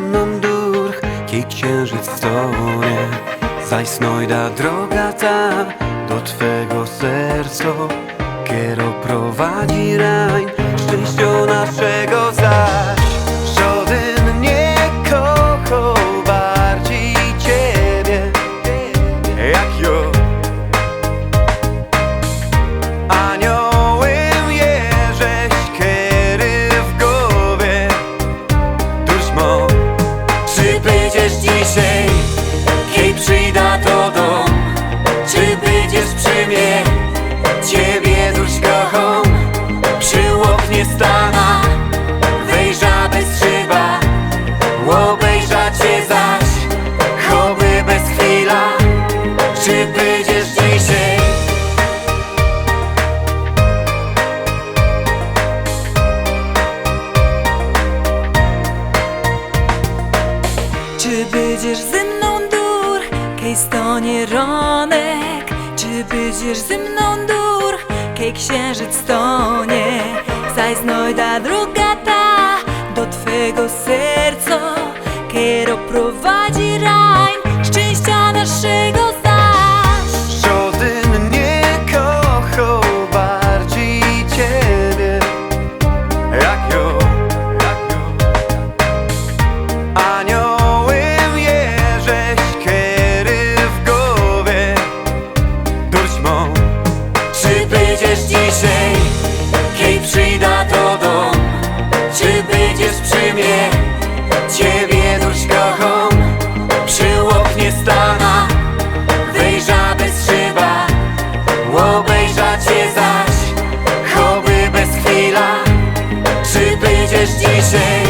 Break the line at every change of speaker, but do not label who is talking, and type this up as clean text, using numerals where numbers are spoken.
mną durch, kej księżyc stonie. Zajsnojda droga ta do twego serca, kiero prowadzi rań szczęścia naszego zaś. Żaden nie kochał bardziej ciebie jak ja. Aniołem jeżeś kiery w głowie. Duszmo, czy będziesz dzisiaj, kiedy przyjda do dom? Czy będziesz przy mnie? Ciebie dusz kocham, przy oknie stana, wejrza bez szyba, obejrza cię zaś, choby bez chwila. Czy będziesz dzisiaj?
Czy będziesz ze mną dur, kej stonie ronek? Czy będziesz ze mną dur, kej księżyc stonie? Zaj znojda droga ta do twego serca, kiero prowadzi rań szczęścia naszego zaś.
Żaden nie kochał bardziej ciebie jak ja. Aniołem jeżeś kiery w głowie. Duszmo, czy będziesz dzisiaj, kej przyjda do dom? Czy będziesz przy mnie? Ciebie dusz kocham, przy oknie stana, wejrza bez szyba, obejrza cię zaś, choby bez chwila. Czy będziesz dzisiaj?